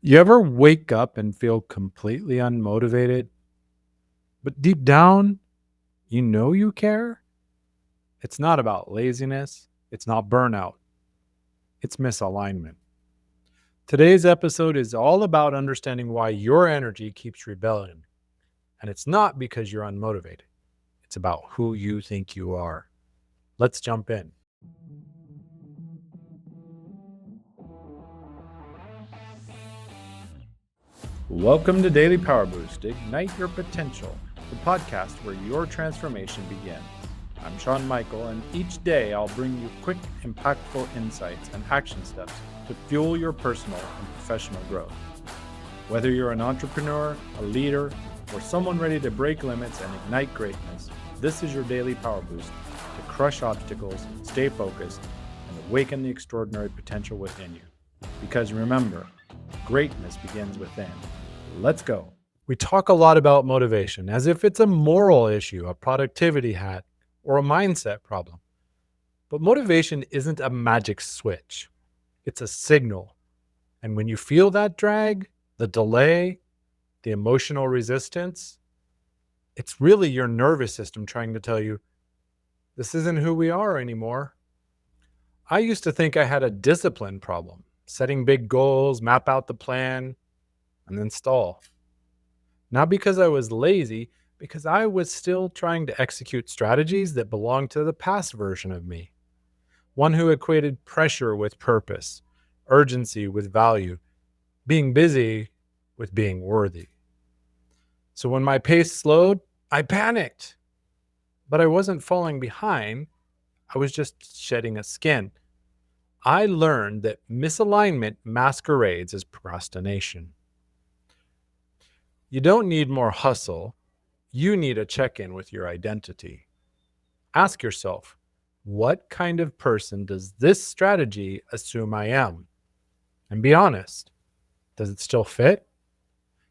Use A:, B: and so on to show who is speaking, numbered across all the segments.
A: You ever wake up and feel completely unmotivated, but deep down, you know you care? It's not about laziness, it's not burnout, it's misalignment. Today's episode is all about understanding why your energy keeps rebelling. And it's not because you're unmotivated, it's about who you think you are. Let's jump in. Welcome to Daily Power Boost Ignite Your Potential, the podcast where your transformation begins. I'm Sean Michael, and each day I'll bring you quick, impactful insights and action steps to fuel your personal and professional growth. Whether you're an entrepreneur, a leader, or someone ready to break limits and ignite greatness, this is your daily power boost to crush obstacles, stay focused, and awaken the extraordinary potential within you. Because remember, greatness begins within. Let's go. We talk a lot about motivation as if it's a moral issue, a productivity hack, or a mindset problem. But motivation isn't a magic switch, it's a signal. And when you feel that drag, the delay, the emotional resistance, it's really your nervous system trying to tell you, this isn't who we are anymore. I used to think I had a discipline problem, setting big goals, map out the plan, and then stall. Not because I was lazy, because I was still trying to execute strategies that belonged to the past version of me. One who equated pressure with purpose, urgency with value, being busy with being worthy. So when my pace slowed, I panicked. But I wasn't falling behind, I was just shedding a skin. I learned that misalignment masquerades as procrastination. You don't need more hustle. You need a check in with your identity. Ask yourself, what kind of person does this strategy assume I am? And be honest, does it still fit?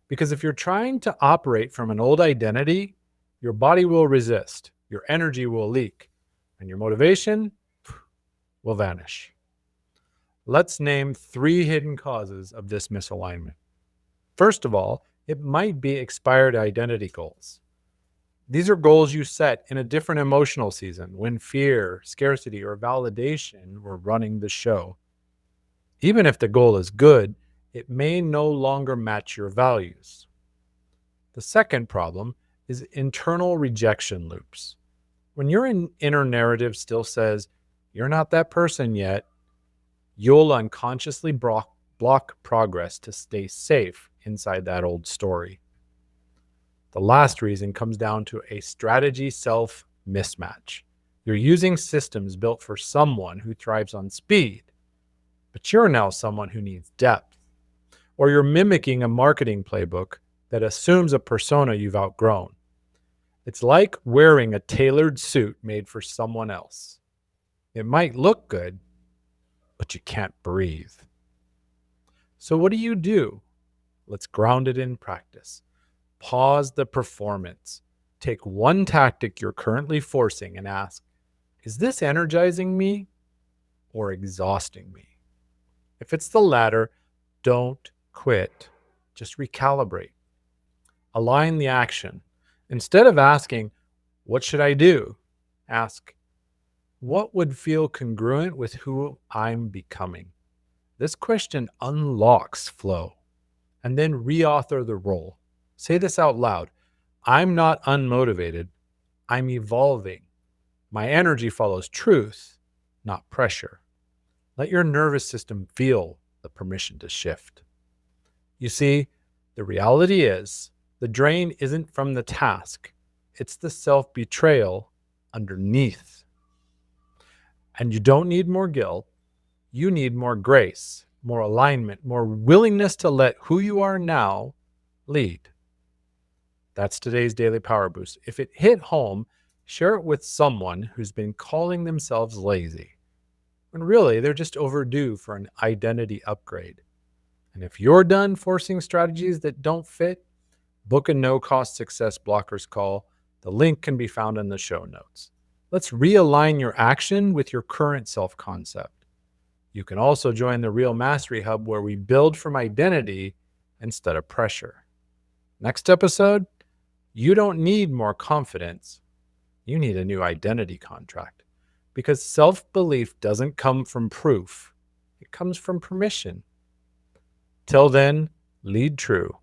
A: Because if you're trying to operate from an old identity, your body will resist, your energy will leak, and your motivation will vanish. Let's name 3 hidden causes of this misalignment. First of all, it might be expired identity goals. These are goals you set in a different emotional season when fear, scarcity, or validation were running the show. Even if the goal is good, it may no longer match your values. The second problem is internal rejection loops. When your inner narrative still says, you're not that person yet, you'll unconsciously block progress to stay safe inside that old story. The last reason comes down to a strategy self mismatch. You're using systems built for someone who thrives on speed, but you're now someone who needs depth. Or you're mimicking a marketing playbook that assumes a persona you've outgrown. It's like wearing a tailored suit made for someone else. It might look good, but you can't breathe. So, what do? Let's ground it in practice. Pause the performance. Take one tactic you're currently forcing and ask, is this energizing me or exhausting me? If it's the latter, don't quit. Just recalibrate. Align the action. Instead of asking, what should I do? Ask, what would feel congruent with who I'm becoming? This question unlocks flow. And then reauthor the role. Say this out loud. I'm not unmotivated. I'm evolving. My energy follows truth, not pressure. Let your nervous system feel the permission to shift. You see, the reality is the drain isn't from the task, it's the self betrayal underneath. And you don't need more guilt, you need more grace, more alignment, more willingness to let who you are now lead. That's today's Daily Power Boost. If it hit home, share it with someone who's been calling themselves lazy, when really they're just overdue for an identity upgrade. And if you're done forcing strategies that don't fit, book a no-cost success blockers call. The link can be found in the show notes. Let's realign your action with your current self-concept. You can also join the Real Mastery Hub, where we build from identity instead of pressure. Next episode, you don't need more confidence. You need a new identity contract, because self-belief doesn't come from proof. It comes from permission. Till then, lead true,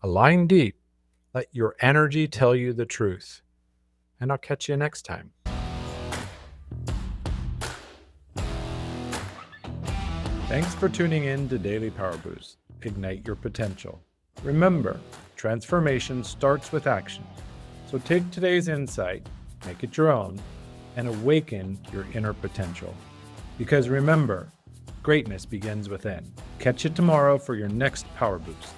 A: align deep, let your energy tell you the truth. And I'll catch you next time. Thanks for tuning in to Daily Power Boost. Ignite your potential. Remember, transformation starts with action. So take today's insight, make it your own, and awaken your inner potential. Because remember, greatness begins within. Catch you tomorrow for your next Power Boost.